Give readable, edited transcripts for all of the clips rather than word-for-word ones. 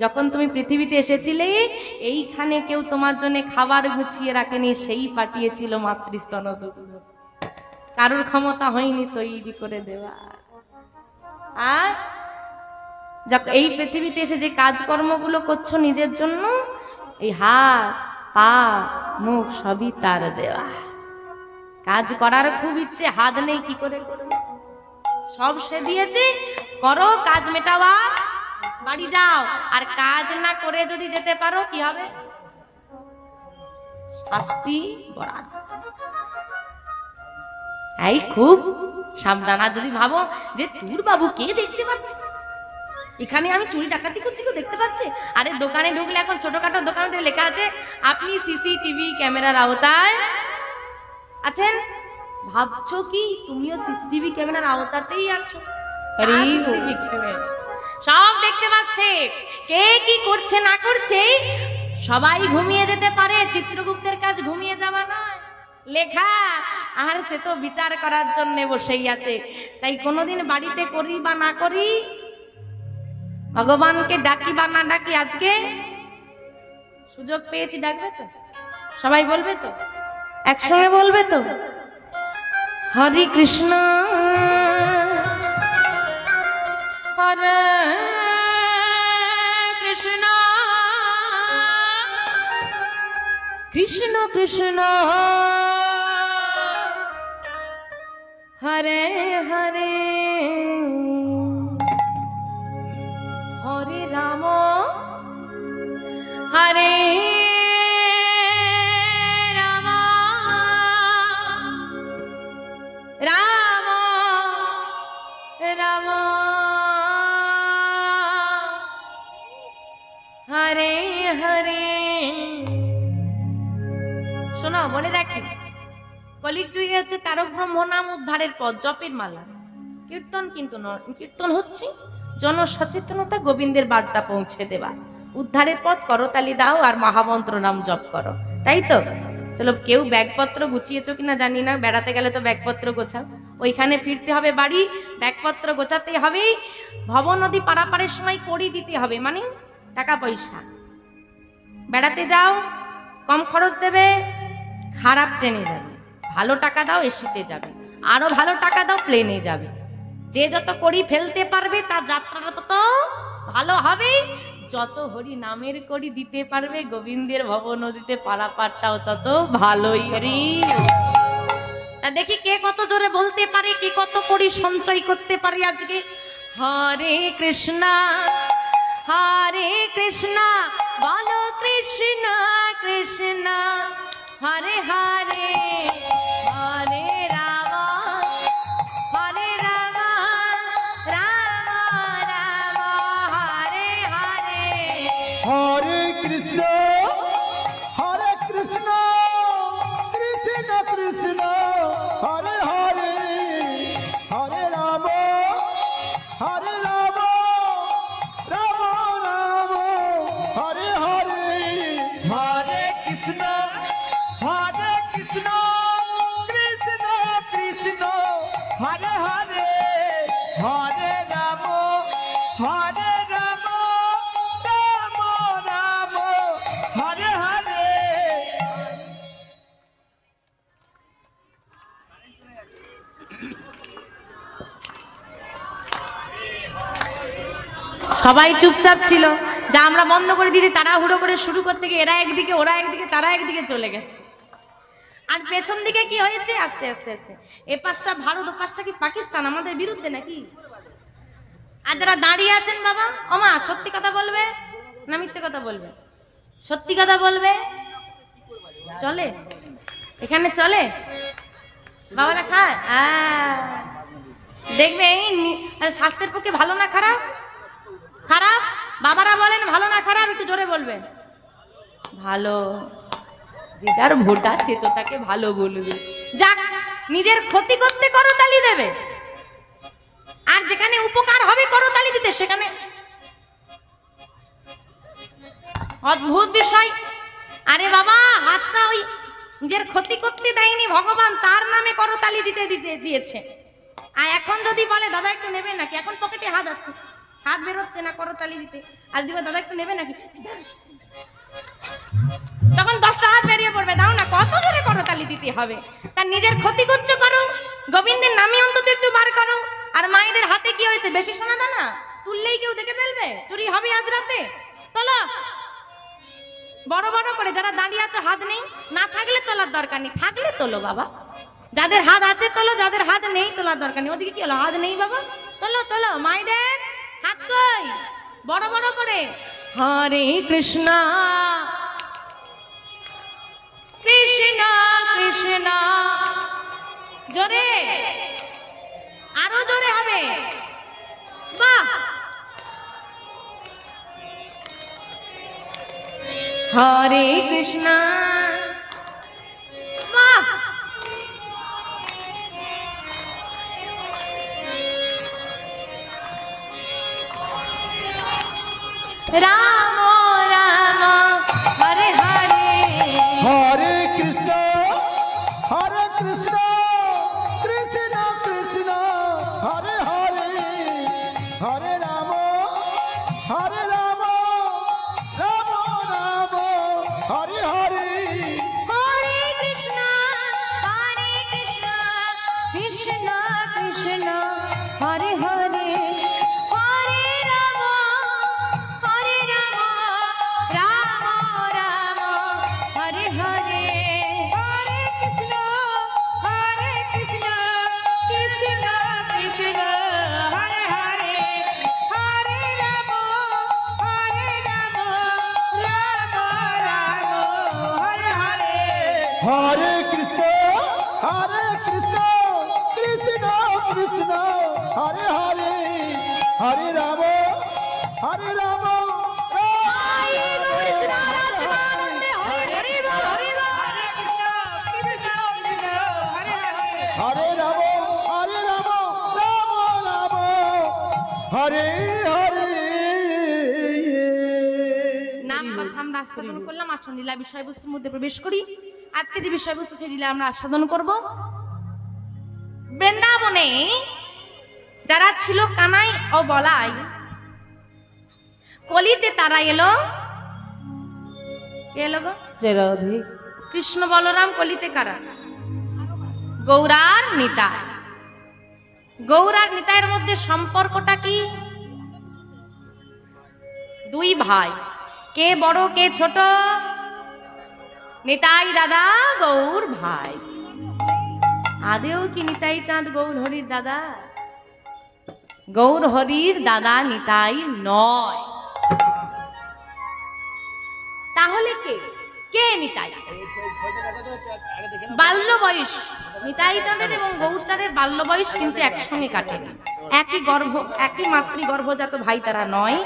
যখন তুমি পৃথিবীতে এসেছিলে এইখানে কেউ তোমার জন্য খাবার গুছিয়ে রাখেনি, সেই পাঠিয়েছিল মাতৃস্তন দুগ্ধ। কারোর ক্ষমতা হয়নি তৈরি করে দেওয়া। আর যখন এই পৃথিবীতে এসে যে কাজকর্মগুলো করছো নিজের জন্য, এই হাত পা মুখ সবই তার দেওয়া। কাজ করার খুব ইচ্ছে, হাত নেই কি করে করবে, সব সে দিয়েছে, করো কাজ মেটাওয়া, বাড়ি যাও। আর কাজ না করে যদি যেতে পারো কি হবে? শাস্তি বরাদ্দ। এই খুব সাবধান। আর যদি ভাবো যে তোর বাবু কে দেখতে পাচ্ছে, এখানে আমি চুরি ডাকাতি করছি, কেউ দেখতে পাচ্ছে? আরে দোকানে ঢুকলে এখন ছোটখাটো দোকানে লেখা আছে আপনি সিসিটিভি ক্যামেরার আওতায় আছেন। ভাবছো কি তুমিও সিসিটিভি ক্যামেরার আওতাতেই আছো? সব দেখতে পাচ্ছে, কে কি করছে না করছে। সবাই ঘুমিয়ে যেতে পারে, চিত্রগুপ্তের কাজ ঘুমিয়ে যাওয়া নয়, লেখা। আর সে তো বিচার করার জন্য বসেই আছে। তাই কোনোদিন বাড়িতে করি বা না করি, ভগবানকে ডাকি বা না ডাকি, আজকে সুযোগ পেয়েছি, ডাকবে তো? সবাই বলবে তো? একসঙ্গে বলবে তো? হরে কৃষ্ণ হরে কৃষ্ণ কৃষ্ণ কৃষ্ণ হরে হরে হরে রাম হরে রাম রাম রাম হরে হরে। শোনো, বলে রাখি, কলিগ যুগে হচ্ছে তারক ব্রহ্ম নাম উদ্ধারের পথ, জপের মালা, কীর্তন কিন্তু নয়। কীর্তন হচ্ছে জনসচেতনতা, গোবিন্দের বার্তা পৌঁছে দেওয়া। উদ্ধারের পথ করতালি দাও আর মহামন্ত্র নাম জপ করো, তাই তো? চলো, কেউ ব্যাগপত্র গুছিয়েছো কিনা জানি না, বেড়াতে গেলে তো ব্যাগপত্র গোছাও, ওইখানে ফিরতে হবে বাড়ি, ব্যাগপত্র গোছাতে হবে। ভব নদী পারাপারের সময় কড়ি দিতে হবে, মানে টাকা পয়সা। বেড়াতে যাও, কম খরচ দেবে, খারাপ ট্রেনে যাবে, ভালো টাকা দাও এসিতে যাবে, আরো ভালো টাকা দাও প্লেনে যাবে। যে যত কড়ি ফেলতে পারবে তার যাত্রাটা তত ভালো হবে। যত হরি নামের কড়ি দিতে পারবে, গোবিন্দের ভব নদীতে পারাপারটাও তত ভালোই। হরি তা দেখি কে কত জোরে বলতে পারে, কে কত কড়ি সঞ্চয় করতে পারে আজকে। হরে কৃষ্ণ বলো কৃষ্ণ কৃষ্ণ হরে হরে হরে রাম হরে রাম রাম রাম হরে হরে। হরে কৃষ্ণ কৃষ্ণ কৃষ্ণ হরে হরে হরে রাম রাম রাম হরে হরে। হরে কৃষ্ণ কৃষ্ণ কৃষ্ণ হরে হরে হরে রাম রাম রাম হরে হরে। সবাই চুপচাপ ছিল, যা আমরা বন্ধ করে দিয়েছি। তাড়াহুড়ো করে শুরু করতে গিয়ে এরা একদিকে, ওরা একদিকে, তারা একদিকে চলে গেছে। আর পেছন দিকে কি হয়েছে? আস্তে আস্তে আস্তে এ পাশটা ভারত, ও পাশটা কি পাকিস্তান, আমাদের বিরুদ্ধে নাকি? আর যারা দাঁড়িয়ে আছেন, বাবা ওমা, সত্যি কথা বলবে না মিথ্যে কথা বলবে? সত্যি কথা বলবে। চলে এখানে, চলে বাবারা খায়। দেখবে এই স্বাস্থ্যের পক্ষে ভালো না খারাপ? খারাপ। বাবারা বলেন ভালো না খারাপ? একটু জোরে বলবেন। ভালো। যে যার ভোটা সে তো তাকে ভালো বলবে। যাক, নিজের ক্ষতি করতে করতালি দেবে, আর যেখানে উপকার হবে করতালি দিতে, সেখানে অদ্ভুত বিষয়। আরে বাবা, হাতটা ওই নিজের ক্ষতি করতে দেয়নি ভগবান, তার নামে করতালি দিতে দিয়েছে। আর এখন যদি বলে দাদা একটু নেবে নাকি, এখন পকেটে হাত আছে, হাত বেরোচ্ছে না করতালি দিতে, আর দিবে দাদা একটু নেবে নাকি, তখন 10টা হাত বেরিয়ে পড়বে, দাও না, কত জোরে করতালি দিতে হবে। তার নিজের ক্ষতি করছো করো, গোবিন্দের নামে অন্তত একটু বার করো। আর মায়েদের হাতে কি হয়েছে, বেশি সোনা দানা তুললেই কেউ দেখে ফেলবে, চুরি হবে আজ রাতে। তোলো বড় বড় করে, যারা দাঁড়িয়ে আছো হাত নেই, না থাকলে তোলার দরকার নেই, থাকলে তোলো বাবা। যাদের হাত আছে তোলো, যাদের হাত নেই তোলার দরকার নেই। ওদিকে কি হলো, হাত নেই বাবা, তোলো তোলো, মায়েদের হাত কই, বড় বড় করে। হরে কৃষ্ণ কৃষ্ণ কৃষ্ণ, জোরে, আরো জোরে হবে, বাহ। হরে কৃষ্ণ, বাহ। রাম রাম হরে হরে, হরে কৃষ্ণ কৃষ্ণ কৃষ্ণ হরে হরে, হরে রাম রাম রাম হরে হরে। হরে কৃষ্ণ কৃষ্ণ কৃষ্ণ হরে হরে, হরে রাম রাম রাম হরে হরে, হরে কৃষ্ণ কৃষ্ণ কৃষ্ণ হরে হরে, হরে রাম রাম রাম হরে হরে। হরে কৃষ্ণ কৃষ্ণ কৃষ্ণ হরে হরে, হরে রাম রাম কৃষ্ণ রাধে রাধে, হরে রাম হরে রাম রাম হরে হরে। নাম কথা আমরা আস্বাদন করলাম, আসন লীলা বিষয়বস্তুর মধ্যে প্রবেশ করি। আজকে যে বিষয়বস্তু সেই লীলা আমরা আস্বাদন করব। বৃন্দাবনে যারা ছিল কানাই ও বলাই, কলিতে তারা এলো, কে এলো গো, কৃষ্ণ বলরাম। কলিতে কারা, গৌরার নিতাই। গৌরার নিতাইয়ের মধ্যে সম্পর্কটা কি, দুই ভাই, কে বড় কে ছোট, নিতাই দাদা, গৌর ভাই। আদেও কি নিতাই চাঁদ গৌর হরির দাদা, গৌর হরির দাদা নিতাই নয়। তাহলে কে কে নিতাই? বাল্য বয়স নিতাই চাঁদের এবং গৌর চাঁদের বাল্য বয়স কিন্তু একসঙ্গে কাটেনি, একই গর্ভ, একই মাতৃ গর্ভজাত ভাই তারা নয়,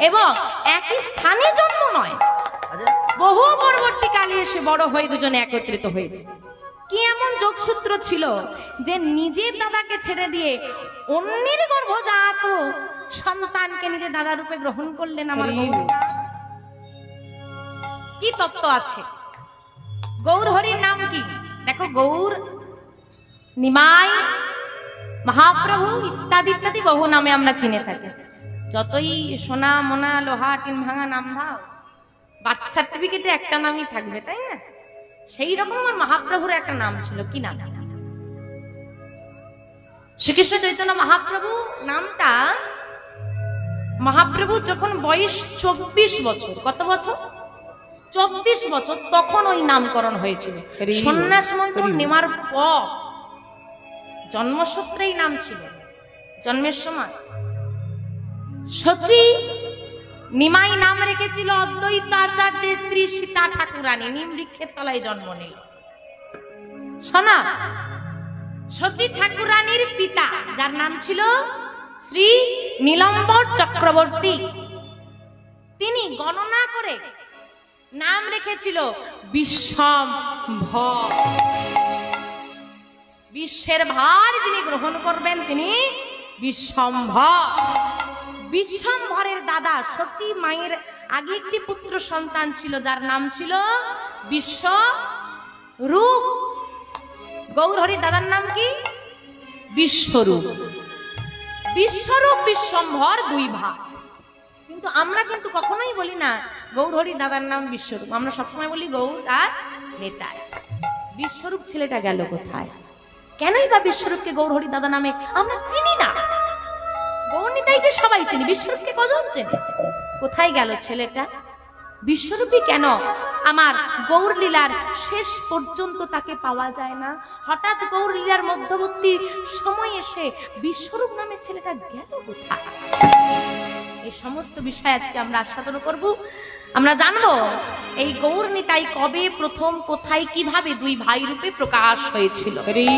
এবং একই স্থানে জন্ম নয়। বহু পরবর্তীকালে এসে বড় হয়ে দুজনে একত্রিত হয়েছে। কি এমন যোগসূত্র ছিল যে নিজের দাদাকে ছেড়ে দিয়ে অন্যের গর্ভজাত সন্তানকে নিজের দাদা রূপে গ্রহণ করলেন আমার গৌর? কি তত্ত্ব আছে? গৌর হরির নাম কি? দেখো, গৌর, নিমাই, মহাপ্রভু ইত্যাদি ইত্যাদি বহু নামে আমরা চিনে থাকি। যতই সোনা মোনা লোহা টিন ভাঙা নাম দাও, বার্থ সার্টিফিকেটে একটা নামই থাকবে, তাই না? সেই রকম আমার মহাপ্রভুর একটা নাম ছিল। কি নাম? শ্রীকৃষ্ণ চৈতন্য মহাপ্রভু নামটা, মহাপ্রভু যখন বয়স 24 বছর, কত বছর? 24 বছর, তখন ওই নামকরণ হয়েছিল। সন্ন্যাস মন্ত্র নেওয়ার পর জন্মসূত্রেই নাম ছিল। জন্মের সময় সচি নিমাই নাম রেখেছিল অদ্বৈত আচার্যের স্ত্রী সীতা ঠাকুরানী, নিম বৃক্ষের তলায় জন্ম নিল। শোনা, সচি ঠাকুরানীর পিতা, যার নাম ছিল শ্রী নীলম্বর চক্রবর্তী, তিনি গণনা করে নাম রেখেছিল বিশ্বম্ভর। বিশ্বের ভার যিনি গ্রহণ করবেন তিনি বিশ্বম্ভর। বিশ্বম্ভরের দাদা সচি মায়ের আগে একটি পুত্র সন্তান ছিল, যার নাম ছিল বিশ্বরূপ। গৌর হরির দাদার নাম কি? বিশ্বরূপ। বিশ্বরূপ বিশ্বম্ভর দুই ভাই। কিন্তু আমরা কিন্তু কখনোই বলি না গৌরহরি দাদার নাম বিশ্বরূপ, আমরা সবসময় বলি গৌর আর নেতাই। বিশ্বরূপ ছেলেটা গেল কোথায়? কেনই বা বিশ্বরূপকে গৌরহরি দাদা নামে আমরা চিনি না? গৌর নিতাইকে সবাই চিনি, বিশ্বরূপকে কজন চেনে? কোথায় গেল ছেলেটা? বিশ্বরূপই কেন আমার গৌর লীলার শেষ পর্যন্ত তাকে পাওয়া যায় না? হঠাৎ গৌর লীলার মধ্যবর্তী সময় এসে বিশ্বরূপ নামে ছেলেটা গেল কোথায়? এই সমস্ত বিষয় আজকে আমরা আস্বাদন করব। আমরা জানবো এই গৌর নিতাই কবে, প্রথম, কোথায়, কিভাবে দুই ভাই রূপে প্রকাশ হয়েছিল।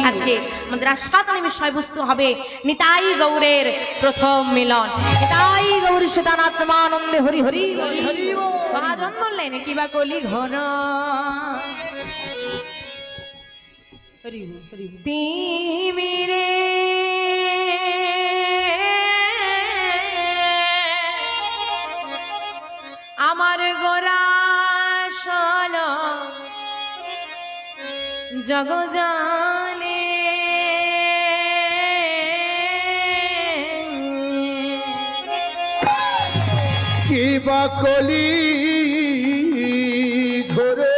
আজকে আমাদের আস্বাদনের বিষয়বস্তু হবে নিতাই গৌরের প্রথম মিলন। নিতাই গৌর সীতানাত্মানন্দে হরি হরি হরি। মহাজন বললেন কিবা কলি ঘন তিমিরে আমার গোরা সল জগ জানে কিবা কলি ঘরে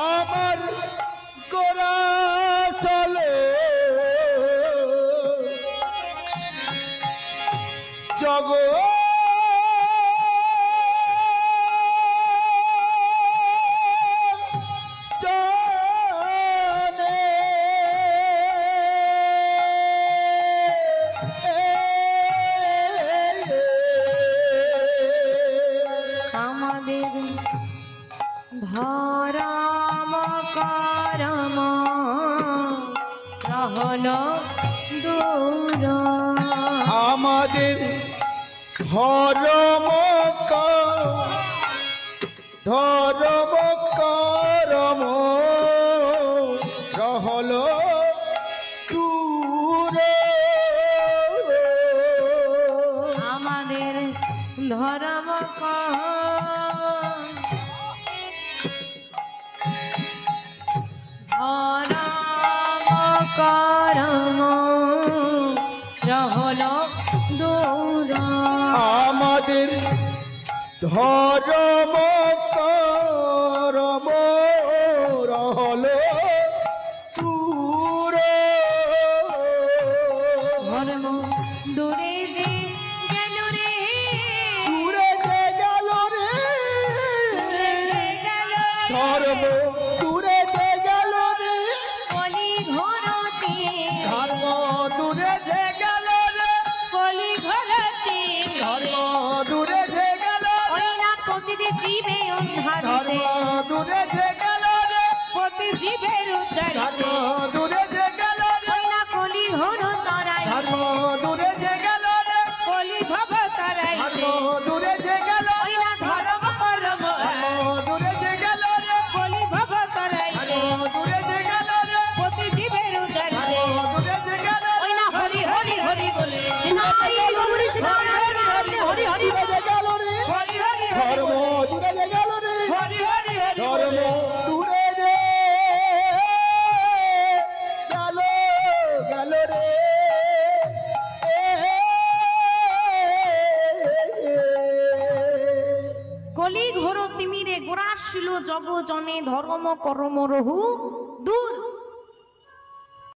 আমার গোরা চলে জগ আমাদের ধরম করম রহল দূর আমাদের ধরম করম রহল দূরে আমাদের ধরম করম রহল দূর আমাদের ধরম করম রহল দূরে ধর্ম দূরে যে গেল রে দূরে যে গেল রে ধর্ম দূরে যে গেল রে কলি ঘরতে ধর্ম দূরে যে গেল রে কলি ঘরতে ধর্ম দূরে যে গেল ওই না প্রতিটি জীবে উদ্ধারিতে ধর্ম দূরে যে গেল রে প্রতি জীবের ধর্ম উদ্ধারিতে দূরে যে গেল রে ওই না কলি ঘর তারাই ধর্ম দূরে যে গেল রে কলি ভব তারাইতে ধর্ম দূরে যে গেল ওই না ধর্ম করম ধর্ম দূরে যে গেল রে কলি ভব তারাইতে ধর্ম দূরে যে গেল রে প্রতি জীবের উদ্ধারিতে ধর্ম দূরে যে গেল ওই না হরি হরি হরি বলে নাই গৌর সীতানাথ হরি হরি দূরে যে গেল রে হরি হরি ধর্ম দূরে যে গেল রে হরি হরি হরি ধর্ম দূরে যে গেল গেল রে কলি ঘোর তিমিরে গোরা শিল জগ জনে ধর্ম করম রহু দূর